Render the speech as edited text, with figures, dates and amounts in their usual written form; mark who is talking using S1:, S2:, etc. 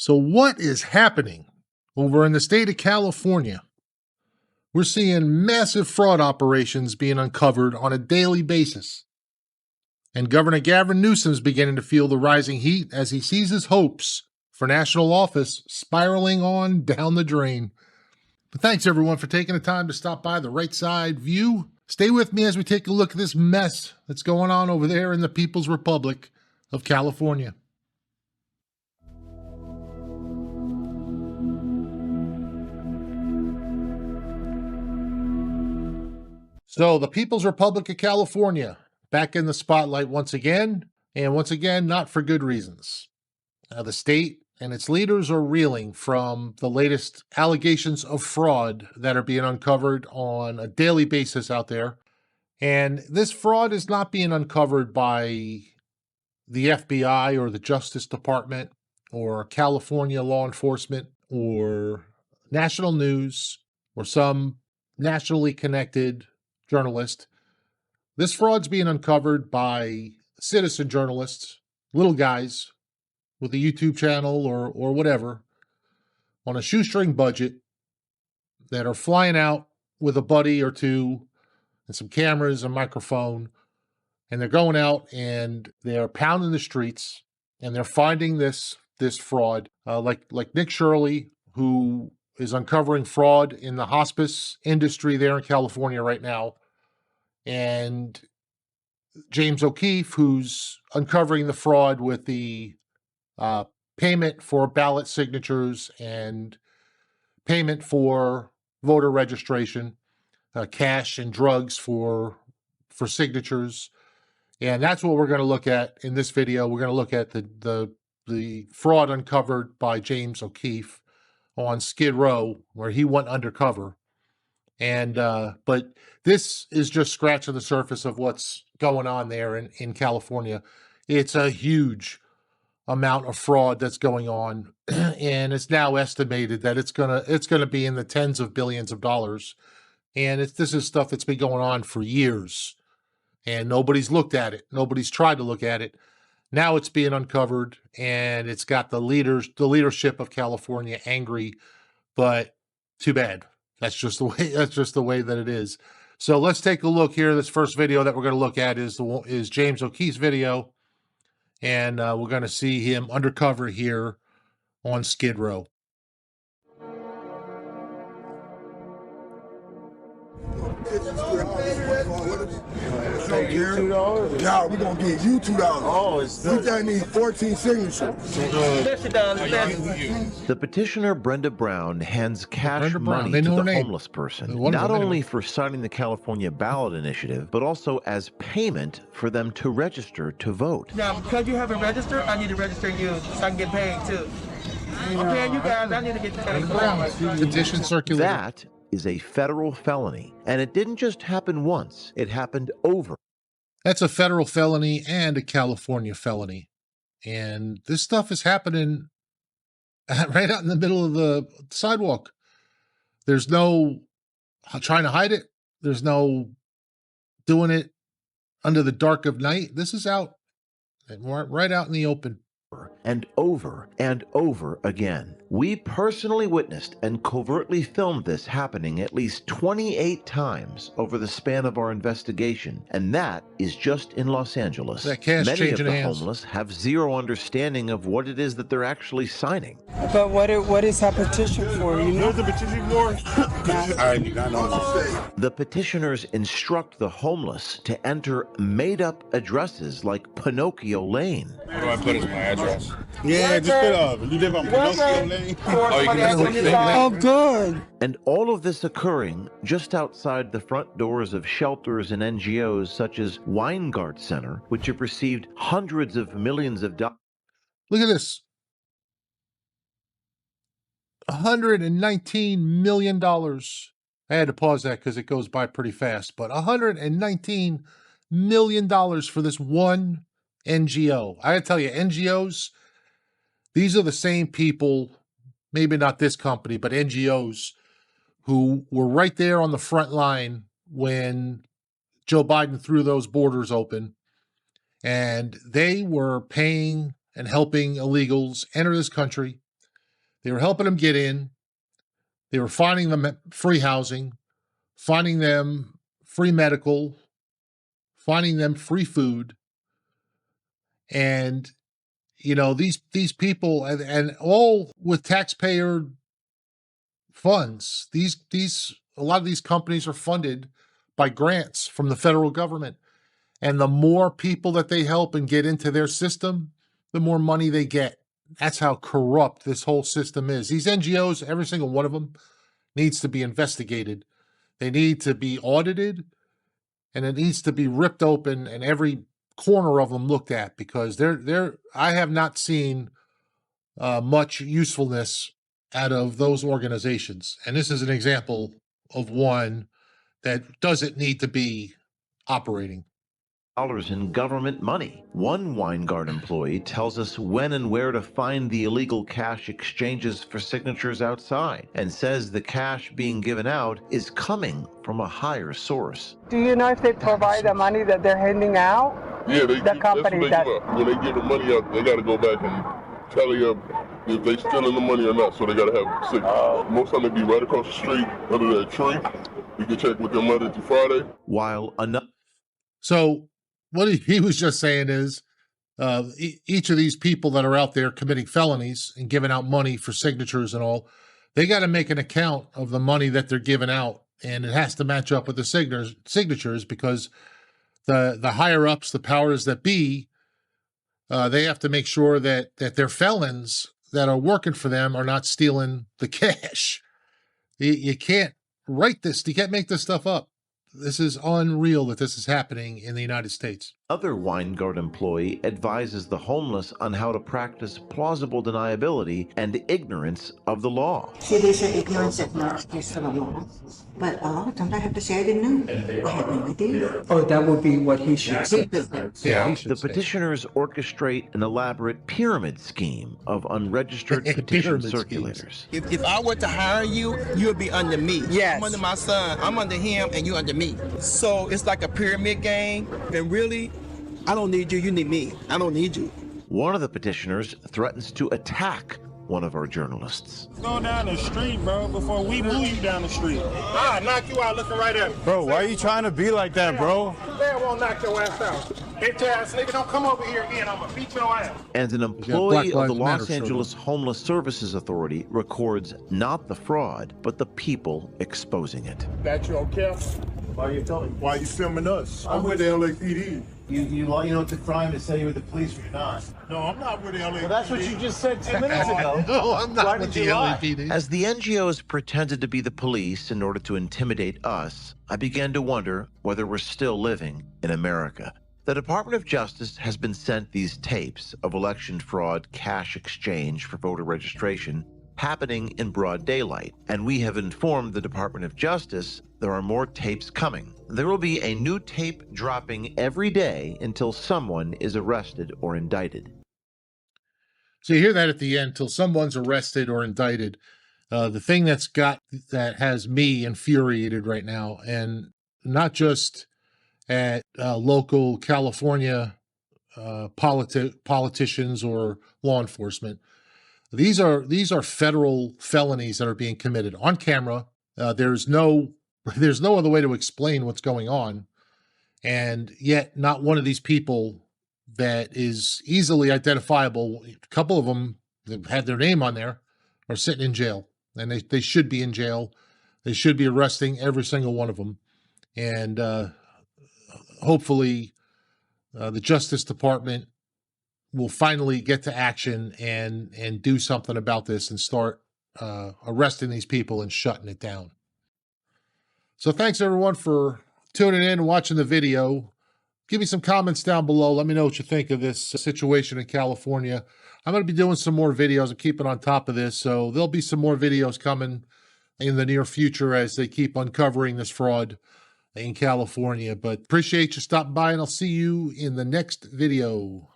S1: So what is happening over in the state of California? We're seeing massive fraud operations being uncovered on a daily basis. And Governor Gavin Newsom's beginning to feel the rising heat as he sees his hopes for national office spiraling on down the drain. But thanks everyone for taking the time to stop by the Right Side View. Stay with me as we take a look at this mess that's going on over there in the People's Republic of California. So the People's Republic of California, back in the spotlight once again, and once again, not for good reasons. The state and its leaders are reeling from the latest allegations of fraud that are being uncovered on a daily basis out there. And this fraud is not being uncovered by the FBI or the Justice Department or California law enforcement or national news or some nationally connected journalist. This fraud's being uncovered by citizen journalists, little guys with a YouTube channel or whatever, on a shoestring budget that are flying out with a buddy or two and some cameras, a microphone, and they're going out and they're pounding the streets and they're finding this fraud, like Nick Shirley, who is uncovering fraud in the hospice industry there in California right now, and James O'Keefe, who's uncovering the fraud with the payment for ballot signatures and payment for voter registration, cash and drugs for signatures. And that's what we're going to look at in this video. We're going to look at the fraud uncovered by James O'Keefe on Skid Row, where he went undercover. And but this is just scratching the surface of what's going on there in California. It's a huge amount of fraud that's going on, and it's now estimated that it's gonna be in the tens of billions of dollars. And this is stuff that's been going on for years, and nobody's looked at it. Nobody's tried to look at it. Now it's being uncovered, and it's got the leadership of California angry. But too bad. That's just the way. That's just the way that it is. So let's take a look here. This first video that we're going to look at is James O'Keefe's video, and we're going to see him undercover here on Skid Row.
S2: $2? Yeah, we're gonna give you $2. Oh, it's you just need 14 signatures.
S3: The petitioner Brenda Brown hands cash money to the homeless person, not only for signing the California Ballot Initiative, but also as payment for them to register to vote.
S4: Now, because you haven't registered, I need to register you so I can get paid too. I'm paying you guys, I need to get paid.
S1: Petition circulated.
S3: That is a federal felony, and it didn't just happen once, it happened over.
S1: That's a federal felony and a California felony. And this stuff is happening right out in the middle of the sidewalk. There's no trying to hide it. There's no doing it under the dark of night. This is out, right out in the open.
S3: And over again. We personally witnessed and covertly filmed this happening at least 28 times over the span of our investigation, and that is just in Los Angeles.
S1: That cash
S3: Many of
S1: changing
S3: the
S1: hands.
S3: homeless have zero understanding of what it is that they're actually signing.
S5: But what is that petition for? You know the petition for?
S2: I do not know.
S3: The petitioners instruct the homeless to enter made-up addresses like Pinocchio Lane.
S6: What do I put as my address?
S2: Yeah, just put you live on Pinocchio Lane.
S5: Oh, good.
S3: And all of this occurring just outside the front doors of shelters and NGOs such as Weingart Center, which have received hundreds of millions of dollars.
S1: Look at this. $119 million. I had to pause that because it goes by pretty fast, but $119 million for this one NGO. I gotta tell you, NGOs, these are the same people, maybe not this company, but NGOs who were right there on the front line when Joe Biden threw those borders open, and they were paying and helping illegals enter this country. They were helping them get in. They were finding them free housing, finding them free medical, finding them free food. And, you know, these people, and all with taxpayer funds. A lot of these companies are funded by grants from the federal government. And the more people that they help and get into their system, the more money they get. That's how corrupt this whole system is. These NGOs, every single one of them, needs to be investigated. They need to be audited, and it needs to be ripped open and every corner of them looked at, because I have not seen much usefulness out of those organizations. And this is an example of one that doesn't need to be operating.
S3: Dollars in government money. One Weingart employee tells us when and where to find the illegal cash exchanges for signatures outside, and says the cash being given out is coming from a higher source.
S5: Do you know if they provide the money that they're handing out?
S6: Yeah,
S5: The company
S6: that's what they give out. When they give the money out, they got to go back and tally up if they stealing the money or not. So they got to have signatures. Most of them they be right across the street under that tree. You can check with them Monday through Friday.
S3: While another.
S1: So what he was just saying is, each of these people that are out there committing felonies and giving out money for signatures and all, they got to make an account of the money that they're giving out, and it has to match up with the signatures, because the higher ups, the powers that be, they have to make sure that their felons that are working for them are not stealing the cash. You can't write this. You can't make this stuff up. This is unreal that this is happening in the United States.
S3: Other Weingart employee advises the homeless on how to practice plausible deniability and ignorance of the law.
S7: See, there's an ignorance that not case for the law, but a lot of times I have to say I didn't know. I had no idea.
S5: Oh, that would be what he should say.
S1: Yeah,
S3: The petitioners orchestrate an elaborate pyramid scheme of unregistered petition
S1: Pyramid
S3: circulators.
S4: If I were to hire you, you would be under me.
S5: Yes.
S4: I'm under my son. I'm under him, and you under me. So it's like a pyramid game. And really, I don't need you. You need me. I don't need you.
S3: One of the petitioners threatens to attack one of our journalists.
S8: Go down the street, bro, before we move you down the street.
S2: I'll knock you out looking right at me.
S8: Bro, why are you trying to be like that, bro?
S2: They won't knock your ass out. Bitch ass nigga, don't come over here again. I'm gonna beat your ass.
S3: And an
S1: Black
S3: employee of the
S1: Lives
S3: Los
S1: Matter
S3: Angeles Homeless Services Authority records not the fraud, but the people exposing it.
S2: That you okay?
S8: Why are you telling me?
S2: Why you filming us? I'm with the LAPD.
S8: You know it's a crime to say you're with the police when you're not.
S2: No, I'm not with the LAPD.
S8: Well, that's what you just said 2 minutes ago.
S1: No, I'm not
S8: Why
S1: with
S8: did
S1: the
S8: you lie?
S1: LAPD.
S3: As the NGOs pretended to be the police in order to intimidate us, I began to wonder whether we're still living in America. The Department of Justice has been sent these tapes of election fraud cash exchange for voter registration happening in broad daylight, and we have informed the Department of Justice there are more tapes coming. There will be a new tape dropping every day until someone is arrested or indicted.
S1: So you hear that at the end, till someone's arrested or indicted. The thing that has me infuriated right now, and not just at local California politicians or law enforcement. These are federal felonies that are being committed on camera. There's no other way to explain what's going on, and yet not one of these people that is easily identifiable. A couple of them that had their name on there are sitting in jail, and they should be in jail. They should be arresting every single one of them, and hopefully the Justice Department will finally get to action and do something about this and start arresting these people and shutting it down. So thanks everyone for tuning in and watching the video. Give me some comments down below. Let me know what you think of this situation in California. I'm going to be doing some more videos. I'm keeping on top of this, so there'll be some more videos coming in the near future as they keep uncovering this fraud in California. But appreciate you stopping by, and I'll see you in the next video.